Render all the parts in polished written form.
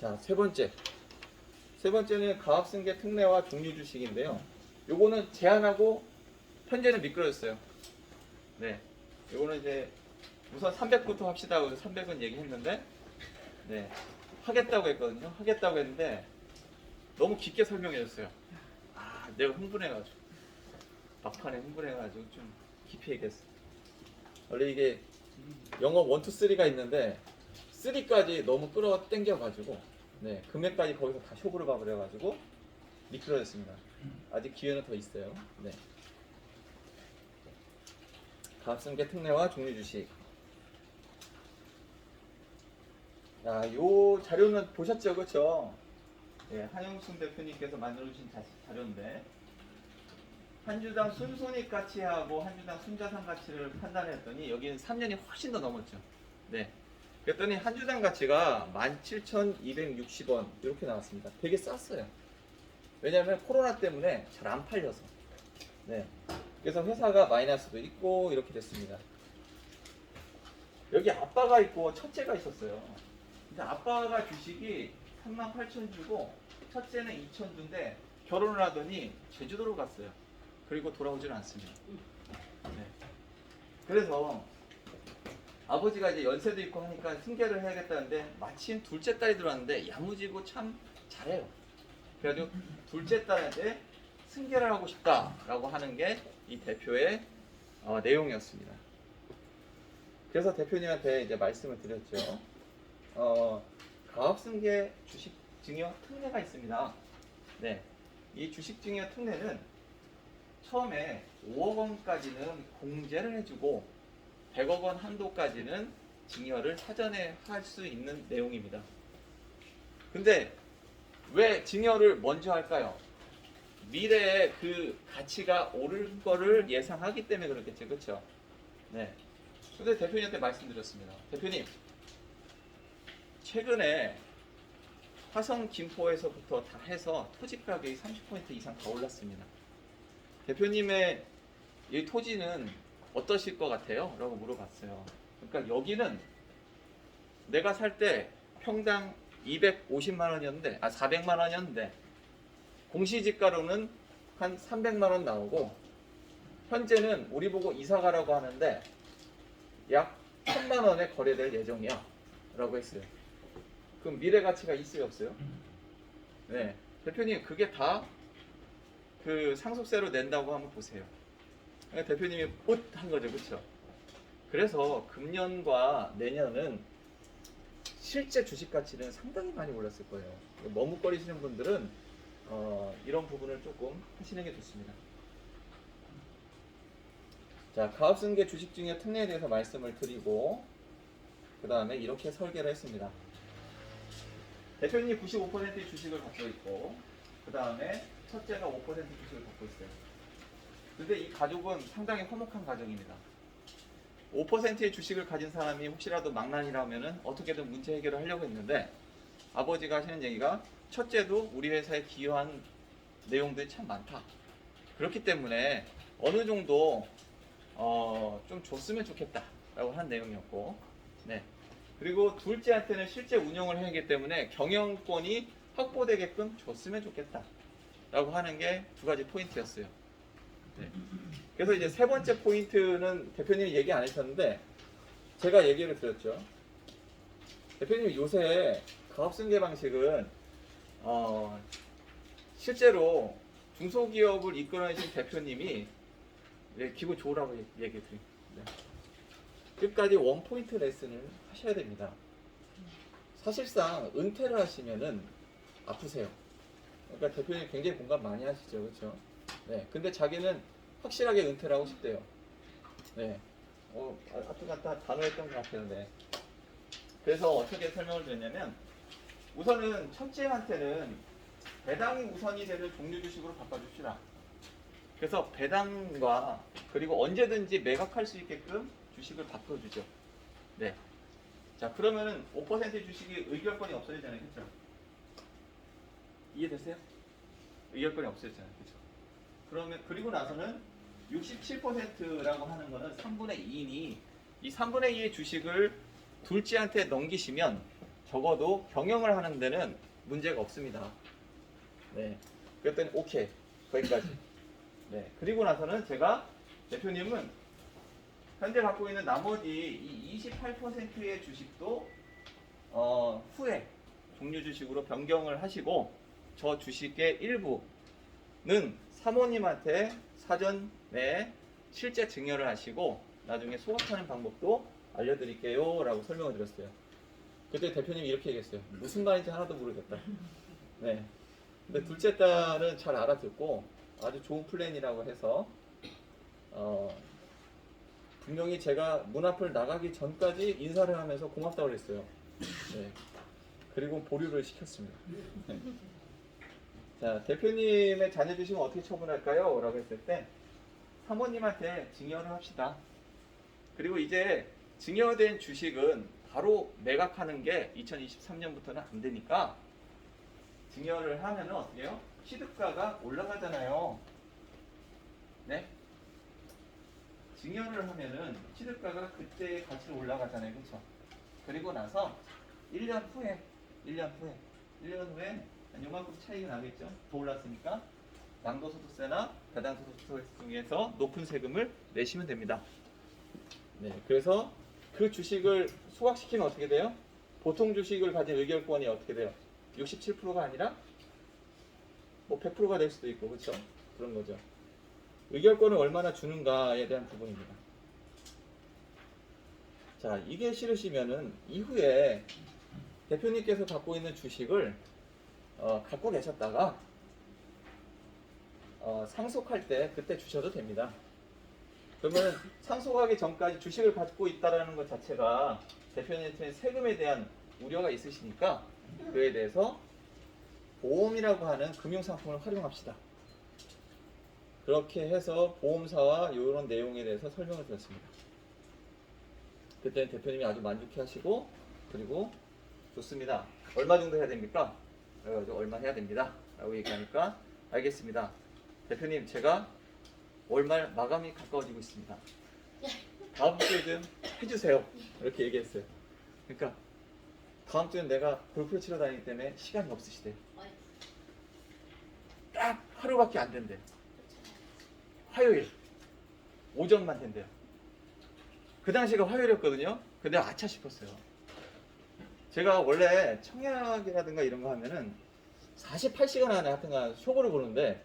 자, 세 번째는 가압승계 특례와 종류 주식인데요. 요거는 제한하고 현재는 미끄러졌어요. 네, 요거는 이제 우선 300부터 합시다. 그래서 300은 얘기했는데, 네, 하겠다고 했거든요. 하겠다고 했는데 너무 깊게 설명해줬어요. 아, 내가 흥분해가지고 막판에 흥분해가지고 좀 깊이 얘기했어. 원래 이게 영어 1, 2, 3가 있는데 3까지 너무 끌어당겨가지고 네, 금액까지 거기서 다 쇼부를 봐버려가지고 미끄러졌습니다. 아직 기회는 더 있어요. 네. 가압승계 특례와 종류 주식. 자, 요 자료는 보셨죠, 그렇죠? 네, 한영순 대표님께서 만들어주신 자료인데 한 주당 순손익 가치하고 한 주당 순자산 가치를 판단했더니 여기는 3년이 훨씬 더 넘었죠. 네. 그랬더니 한 주당 가치가 17,260원 이렇게 나왔습니다. 되게 쌌어요. 왜냐하면 코로나 때문에 잘 안 팔려서. 네. 그래서 회사가 마이너스도 있고 이렇게 됐습니다. 여기 아빠가 있고 첫째가 있었어요. 근데 아빠가 주식이 38,000 주고 첫째는 2,000 주인데 결혼을 하더니 제주도로 갔어요. 그리고 돌아오지는 않습니다. 네. 그래서 아버지가 이제 연세도 있고 하니까 승계를 해야겠다는데 마침 둘째 딸이 들어왔는데 야무지고 참 잘해요. 그래가지고 둘째 딸한테 승계를 하고 싶다라고 하는 게 이 대표의 내용이었습니다. 그래서 대표님한테 이제 말씀을 드렸죠. 가압승계 주식 증여 특례가 있습니다. 네, 이 주식 증여 특례는 처음에 5억 원까지는 공제를 해주고 100억 원 한도까지는 증여를 사전에 할 수 있는 내용입니다. 근데 왜 증여를 먼저 할까요? 미래에 그 가치가 오를 거를 예상하기 때문에 그렇겠죠. 그렇죠? 네. 근데 대표님한테 말씀드렸습니다. 대표님, 최근에 화성 김포에서부터 다 해서 토지 가격이 30% 이상 더 올랐습니다. 대표님의 이 토지는 어떠실 것 같아요? 라고 물어봤어요. 그러니까 여기는 내가 살 때 평당 250만 원이었는데, 400만 원이었는데, 공시지가로는 한 300만 원 나오고, 현재는 우리 보고 이사 가라고 하는데, 약 1000만 원에 거래될 예정이야. 라고 했어요. 그럼 미래 가치가 있어요, 없어요? 네. 대표님, 그게 다 그 상속세로 낸다고 한번 보세요. 그러니까 대표님이 한 거죠, 그렇죠? 그래서 금년과 내년은 실제 주식 가치는 상당히 많이 올랐을 거예요. 머뭇거리시는 분들은 이런 부분을 조금 하시는 게 좋습니다. 자, 가압승계 주식 증여 특례에 대해서 말씀을 드리고 그 다음에 이렇게 설계를 했습니다. 대표님이 95%의 주식을 갖고 있고 그 다음에 첫째가 5% 주식을 갖고 있어요. 근데 이 가족은 상당히 화목한 가정입니다. 5%의 주식을 가진 사람이 혹시라도 망난이라면 어떻게든 문제 해결을 하려고 했는데 아버지가 하시는 얘기가 첫째도 우리 회사에 기여한 내용들이 참 많다. 그렇기 때문에 어느 정도 좀 줬으면 좋겠다 라고 한 내용이었고, 네. 그리고 둘째한테는 실제 운영을 해야 하기 때문에 경영권이 확보되게끔 줬으면 좋겠다 라고 하는 게 두 가지 포인트였어요. 네. 그래서 이제 세 번째 포인트는 대표님이 얘기 안 하셨는데 제가 얘기를 드렸죠. 대표님 요새 가압승계 방식은 실제로 중소기업을 이끌어내신 대표님이 기분 좋으라고 얘기 드립니다. 네. 끝까지 원포인트 레슨을 하셔야 됩니다. 사실상 은퇴를 하시면은 아프세요. 그러니까 대표님 굉장히 공감 많이 하시죠, 그렇죠? 네. 근데 자기는 확실하게 은퇴를 하고 싶대요. 네. 하여튼 다 단호했던 것 같아요. 네. 그래서 어떻게 설명을 드렸냐면 우선은 첫째한테는 배당이 우선이 되는 종류 주식으로 바꿔줍시다. 그래서 배당과 그리고 언제든지 매각할 수 있게끔 주식을 바꿔주죠. 네. 자, 그러면은 5% 주식이 의결권이 없어지잖아요. 그렇죠? 이해되세요? 의결권이 없어지잖아요. 그렇죠? 그러면 그리고 나서는 67%라고 하는 거는 3분의 2이니 이 3분의 2의 주식을 둘째한테 넘기시면 적어도 경영을 하는 데는 문제가 없습니다. 네. 그랬더니 오케이. 거기까지. 네. 그리고 나서는 제가 대표님은 현재 갖고 있는 나머지 이 28%의 주식도 후에 종류 주식으로 변경을 하시고 저 주식의 일부는 사모님한테 사전에 실제 증여를 하시고 나중에 소각하는 방법도 알려드릴게요 라고 설명을 드렸어요. 그때 대표님이 이렇게 얘기했어요. 무슨 말인지 하나도 모르겠다. 네. 근데 둘째 딸은 잘 알아듣고 아주 좋은 플랜이라고 해서 분명히 제가 문 앞을 나가기 전까지 인사를 하면서 고맙다고 그랬어요. 네. 그리고 보류를 시켰습니다. 네. 자, 대표님의 자녀 주식은 어떻게 처분할까요? 라고 했을 때 사모님한테 증여를 합시다. 그리고 이제 증여된 주식은 바로 매각하는 게 2023년부터는 안 되니까 증여를 하면은 어떻게 해요? 취득가가 올라가잖아요. 네? 증여를 하면은 취득가가 그때의 가치로 올라가잖아요. 그렇죠? 그리고 나서 1년 후에 한 요만큼 차이가 나겠죠? 더 올랐으니까 양도소득세나 배당소득세 중에서 높은 세금을 내시면 됩니다. 네, 그래서 그 주식을 소각시키면 어떻게 돼요? 보통 주식을 가진 의결권이 어떻게 돼요? 67%가 아니라 뭐 100%가 될 수도 있고 그렇죠? 그런 거죠. 의결권을 얼마나 주는가에 대한 부분입니다. 자, 이게 싫으시면은 이후에 대표님께서 갖고 있는 주식을 갖고 계셨다가 상속할 때 그때 주셔도 됩니다. 그러면 상속하기 전까지 주식을 갖고 있다라는 것 자체가 대표님한테 세금에 대한 우려가 있으시니까 그에 대해서 보험이라고 하는 금융상품을 활용합시다. 그렇게 해서 보험사와 이런 내용에 대해서 설명을 드렸습니다. 그때는 대표님이 아주 만족해 하시고 그리고 좋습니다. 얼마 정도 해야 됩니까? 그래가지고 얼마 해야 됩니다. 라고 얘기하니까 알겠습니다. 대표님 제가 월말 마감이 가까워지고 있습니다. 다음 주에 좀 해주세요. 이렇게 얘기했어요. 그러니까 다음 주엔 내가 골프를 치러 다니기 때문에 시간이 없으시대요. 딱 하루밖에 안 된대요. 화요일 오전만 된대요. 그 당시가 화요일이었거든요. 근데 아차 싶었어요. 제가 원래 청약이라든가 이런 거 하면은 48시간 안에 하여튼간 쇼부를 보는데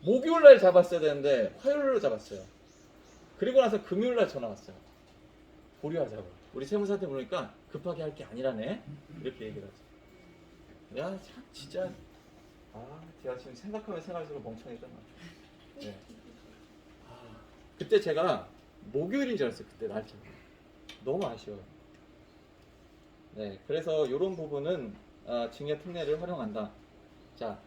목요일날 잡았어야 되는데 화요일로 잡았어요. 그리고 나서 금요일날 전화 왔어요. 보류하자고. 우리 세무사한테 보니까 급하게 할 게 아니라네. 이렇게 얘기를 하죠. 야, 참 진짜 제가 지금 생각하면 생각할수록 멍청했던 것 같아요. 네. 그때 제가 목요일인 줄 알았어요. 그때 날짜가. 너무 아쉬워요. 네, 그래서 이런 부분은 증여 특례를 활용한다. 자,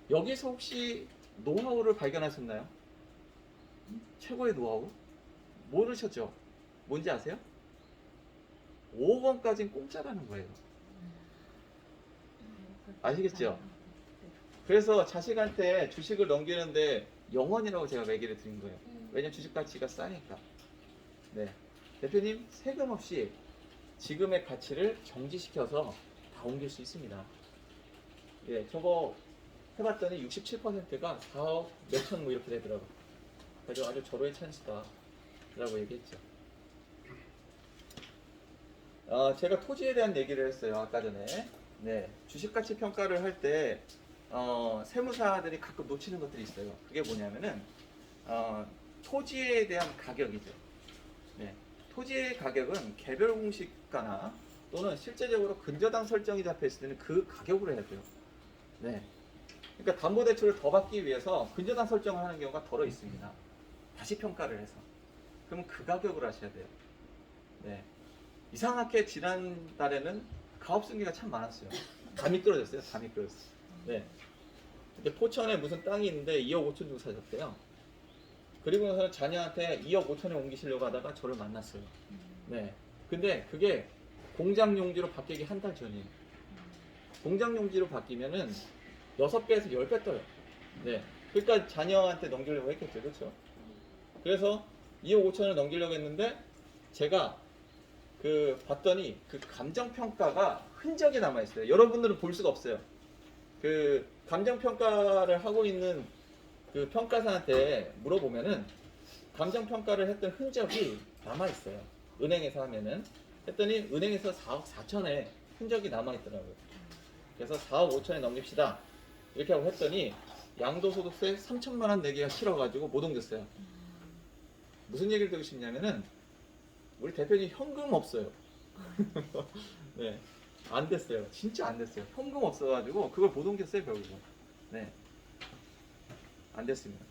여기서 혹시 노하우를 발견하셨나요? 최고의 노하우? 모르셨죠? 뭔지 아세요? 5억 원까지는 공짜라는 거예요. 아시겠죠? 그래서 자식한테 주식을 넘기는데 0원이라고 제가 얘기를 드린 거예요. 왜냐면 주식 가치가 싸니까. 네, 대표님 세금 없이 지금의 가치를 정지시켜서 다 옮길 수 있습니다. 예, 저거 해봤더니 67%가 4억 몇천 뭐 이렇게 되더라고요. 그래서 아주 절호의 찬스다 라고 얘기했죠. 제가 토지에 대한 얘기를 했어요. 아까 전에. 네, 주식가치 평가를 할 때 세무사들이 가끔 놓치는 것들이 있어요. 그게 뭐냐면은 토지에 대한 가격이죠. 네, 토지의 가격은 개별 공시가나 또는 실제적으로 근저당 설정이 잡혀 있을 때는 그 가격으로 해야 돼요. 네, 그러니까 담보대출을 더 받기 위해서 근저당 설정을 하는 경우가 덜어 있습니다. 다시 평가를 해서. 그럼 그 가격으로 하셔야 돼요. 네, 이상하게 지난달에는 가업승계가 참 많았어요. 다 미끄러졌어요. 다 미끄러졌어요. 네, 근데 포천에 무슨 땅이 있는데 2억 5천 주고 사셨대요. 그리고 나서 자녀한테 2억 5천에 옮기시려고 하다가 저를 만났어요. 네, 근데 그게 공장용지로 바뀌기 한 달 전이에요. 공장용지로 바뀌면은 6배에서 10배 떠요. 네, 그러니까 자녀한테 넘기려고 했겠죠. 그렇죠? 그래서 2억 5천을 넘기려고 했는데 제가 봤더니 그 감정평가가 흔적이 남아 있어요. 여러분들은 볼 수가 없어요. 그 감정 평가를 하고 있는 그 평가사한테 물어보면은 감정 평가를 했던 흔적이 남아 있어요. 은행에서 하면은 했더니 은행에서 4억 4천에 흔적이 남아 있더라고요. 그래서 4억 5천에 넘깁시다. 이렇게 하고 했더니 양도소득세 3천만 원 내기가 싫어가지고 못 옮겼어요. 무슨 얘기를 듣고 싶냐면은 우리 대표님 현금 없어요. 네, 안 됐어요. 진짜 안 됐어요. 현금 없어가지고 그걸 못 옮겼어요 결국은. 네, 안 됐습니다.